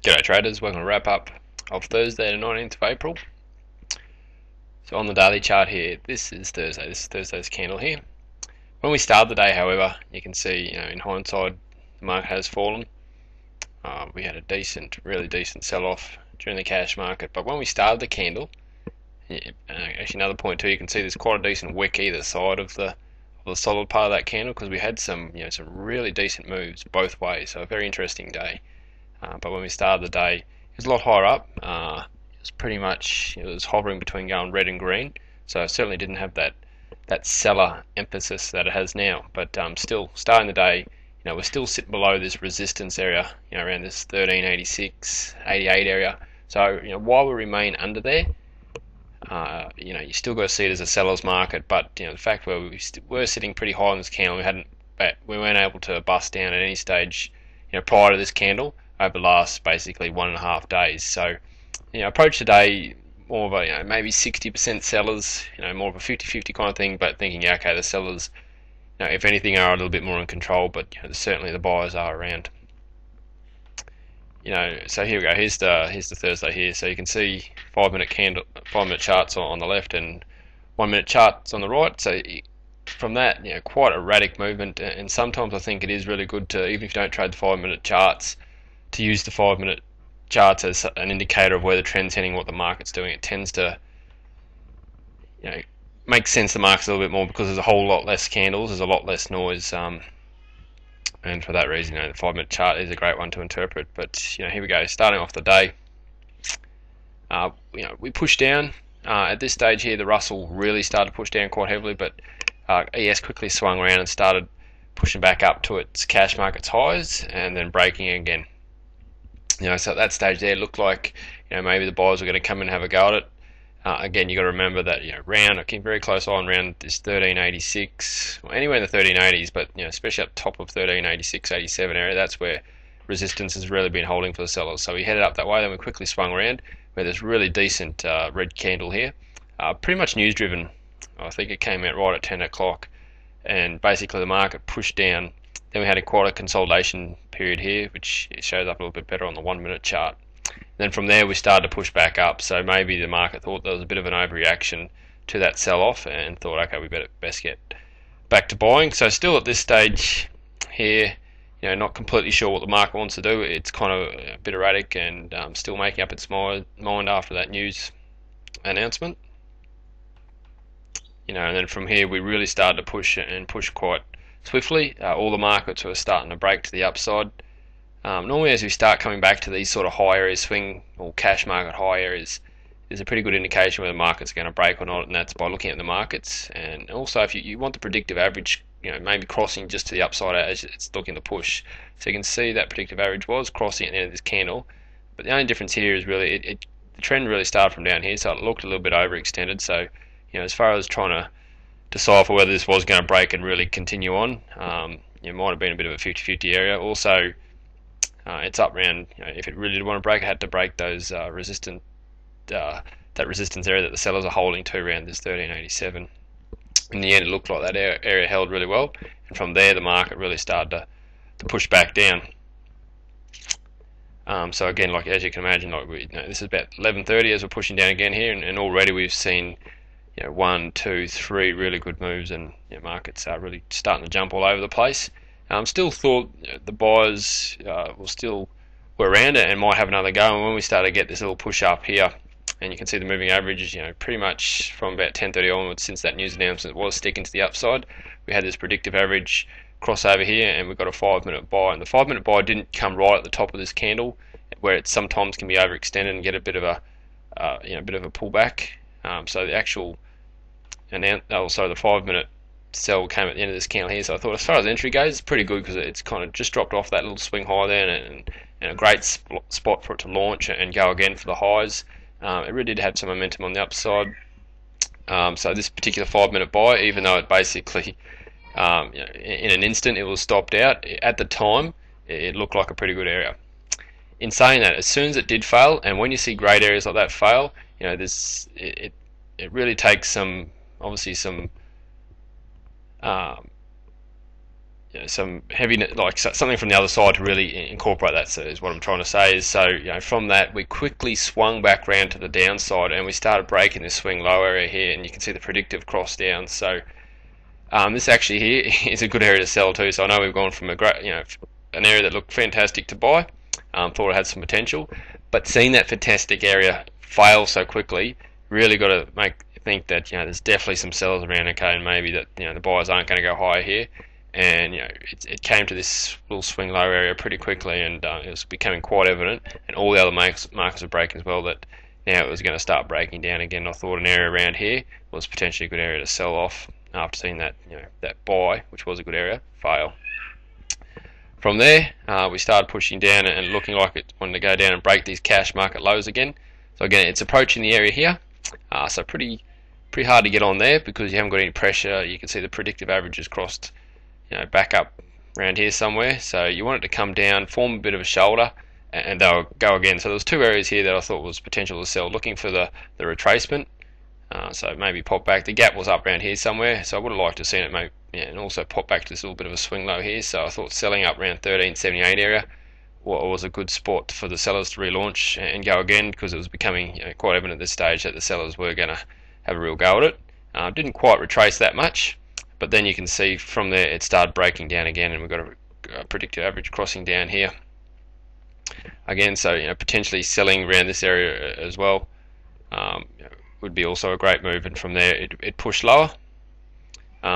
G'day traders, welcome to wrap up of Thursday the 19th of April. So on the daily chart here, this is Thursday's candle here. When we start the day, however, you can see, in hindsight, the market has fallen. We had a really decent sell-off during the cash market, but when we started the candle, actually another point too, you can see there's quite a decent wick either side of the solid part of that candle, because we had some really decent moves both ways. So a very interesting day. But when we started the day, it was a lot higher up. It was pretty much, it was hovering between going red and green. So it certainly didn't have that seller emphasis that it has now. But still, starting the day, we're still sitting below this resistance area, around this 1386, 88 area. So while we remain under there, you still got to see it as a seller's market. But the fact where we were sitting pretty high on this candle, we weren't able to bust down at any stage, prior to this candle over the last basically 1.5 days. So, approach today more of a maybe 60% sellers, more of a 50-50 kind of thing, but thinking, okay, the sellers, if anything, are a little bit more in control, but certainly the buyers are around. So here we go. Here's the Thursday here. So you can see 5-minute charts on the left and 1-minute charts on the right. So from that, quite erratic movement, and sometimes I think it is really good to, even if you don't trade the 5-minute charts, to use the 5-minute charts as an indicator of where the trend's heading, what the market's doing. It tends to make sense the market's a little bit more because there's a whole lot less candles, there's a lot less noise, and for that reason, the 5-minute chart is a great one to interpret. But here we go, starting off the day. We pushed down. At this stage here, the Russell really started to push down quite heavily, but ES quickly swung around and started pushing back up to its cash market's highs and then breaking again. So at that stage there, it looked like maybe the buyers were going to come and have a go at it. Again, you got to remember that I keep very close eye on around this 1386, or anywhere in the 1380s, but especially up top of 1386, 87 area, that's where resistance has really been holding for the sellers. So we headed up that way, then we quickly swung around where there's really decent red candle here, pretty much news driven. I think it came out right at 10 o'clock, and basically the market pushed down. Then we had quite a consolidation period here, which shows up a little bit better on the 1-minute chart. Then from there we started to push back up, so maybe the market thought there was a bit of an overreaction to that sell-off and thought, okay, we best get back to buying. So still at this stage here, not completely sure what the market wants to do. It's kind of a bit erratic and still making up its mind after that news announcement. And then from here we really started to push quite swiftly. All the markets were starting to break to the upside. Normally as we start coming back to these sort of high areas, swing or cash market high areas, is a pretty good indication whether the market's going to break or not, and that's by looking at the markets. And also if you want the predictive average, maybe crossing just to the upside as it's looking to push. So you can see that predictive average was crossing at the end of this candle, but the only difference here is really the trend really started from down here, so it looked a little bit overextended. So as far as trying to decipher whether this was going to break and really continue on, it might have been a bit of a 50-50 area. Also, it's up around, if it really did want to break, it had to break those that resistance area that the sellers are holding to around this 1387. In the end, it looked like that area held really well, and from there the market really started to push back down. So again, as you can imagine, this is about 11:30 as we're pushing down again here, and already we've seen 1, 2, 3 really good moves, and markets are really starting to jump all over the place. Still thought the buyers were around it and might have another go, and when we started to get this little push up here, and you can see the moving averages, pretty much from about 10:30 onwards, since that news announcement was sticking to the upside, we had this predictive average crossover here, and we got a 5-minute buy, and the 5-minute buy didn't come right at the top of this candle, where it sometimes can be overextended and get a bit of a pullback. So the actual the 5-minute sell came at the end of this candle here. So I thought, as far as entry goes, it's pretty good because it's kind of just dropped off that little swing high there, and a great spot for it to launch and go again for the highs. It really did have some momentum on the upside. So this particular 5-minute buy, even though it basically in an instant it was stopped out, at the time it looked like a pretty good area. In saying that, as soon as it did fail, and when you see great areas like that fail, it really takes some some heavy, like something from the other side to really incorporate that. So is what I'm trying to say is, so from that we quickly swung back round to the downside and we started breaking this swing low area here, and you can see the predictive cross down. So this actually here is a good area to sell too. So I know we've gone from a great, an area that looked fantastic to buy, thought it had some potential, but seeing that fantastic area fail so quickly, really got to think that there's definitely some sellers around, okay, and maybe that the buyers aren't going to go higher here. And it came to this little swing low area pretty quickly, and it was becoming quite evident, and all the other markets were breaking as well, that now it was going to start breaking down again. I thought an area around here was potentially a good area to sell off after seeing that that buy, which was a good area, fail. From there, we started pushing down and looking like it wanted to go down and break these cash market lows again. So again, it's approaching the area here, so pretty hard to get on there because you haven't got any pressure. You can see the predictive averages crossed back up around here somewhere, so you want it to come down, form a bit of a shoulder, and they'll go again. So there's two areas here that I thought was potential to sell, looking for the retracement, so maybe pop back. The gap was up around here somewhere, so I would have liked to have seen it maybe, and also pop back to this little bit of a swing low here. So I thought selling up around 1378 area was a good spot for the sellers to relaunch and go again, because it was becoming quite evident at this stage that the sellers were going to have a real go at it. Didn't quite retrace that much, but then you can see from there it started breaking down again, and we've got a predicted average crossing down here again. So potentially selling around this area as well would be also a great move, and from there it pushed lower.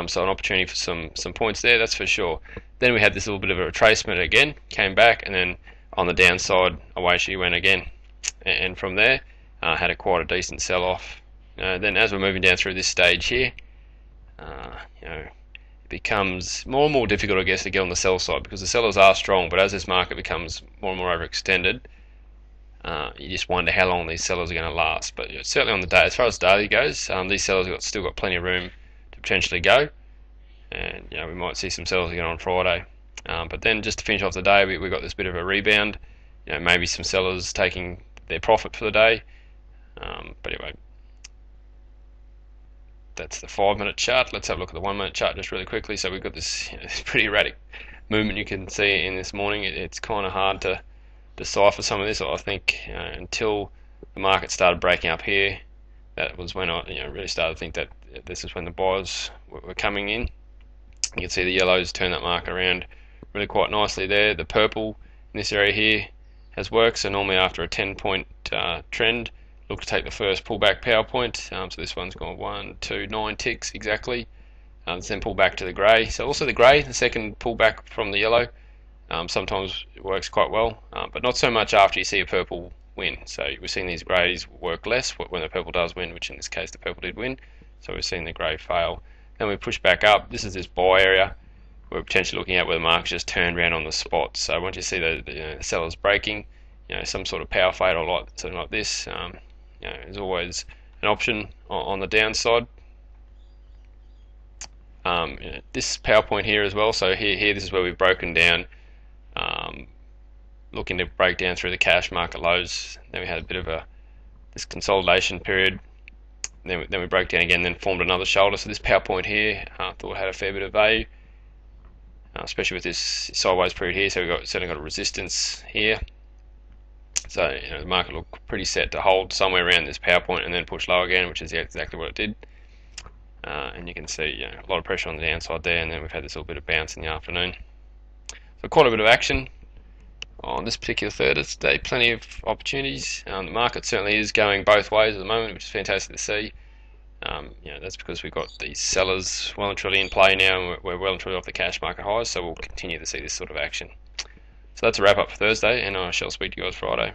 So an opportunity for some points there, that's for sure. Then we had this little bit of a retracement again, came back, and then on the downside away she went again, and from there had quite a decent sell off. Then as we're moving down through this stage here, it becomes more and more difficult, I guess, to get on the sell side, because the sellers are strong, but as this market becomes more and more overextended, you just wonder how long these sellers are going to last. But certainly on the day, as far as daily goes, these sellers have still got plenty of room to potentially go, and we might see some sellers again on Friday. But then just to finish off the day, we got this bit of a rebound, maybe some sellers taking their profit for the day. But anyway, that's the 5-minute chart. Let's have a look at the 1-minute chart just really quickly. So we've got this pretty erratic movement you can see in this morning. It's kind of hard to decipher some of this. I think until the market started breaking up here, that was when I really started to think that this is when the buyers were coming in. You can see the yellows turn that market around really quite nicely there. The purple in this area here has worked. So normally after a 10-point trend, look to take the first pullback power point. So this one's gone 1, 2, 9 ticks exactly. Then pull back to the grey. So also the grey, the second pullback from the yellow, sometimes it works quite well, but not so much after you see a purple win. So we're seeing these greys work less when the purple does win, which in this case the purple did win. So we're seeing the grey fail. Then we push back up. This is this buy area we're potentially looking at, where the market just turned around on the spot. So once you see the sellers breaking, some sort of power fade or something like this, is always an option on the downside. This power point here as well. So here this is where we've broken down, looking to break down through the cash market lows. Then we had a bit of this consolidation period. Then we broke down again, then formed another shoulder. So this power point here, I thought had a fair bit of value, especially with this sideways period here. So we've certainly got a resistance here. So the market looked pretty set to hold somewhere around this power point and then push low again, which is exactly what it did. And you can see a lot of pressure on the downside there, and then we've had this little bit of bounce in the afternoon. So quite a bit of action on this particular Thursday, plenty of opportunities. The market certainly is going both ways at the moment, which is fantastic to see. That's because we've got these sellers well and truly in play now, and we're well and truly off the cash market highs, so we'll continue to see this sort of action. So that's a wrap up for Thursday, and I shall speak to you guys Friday.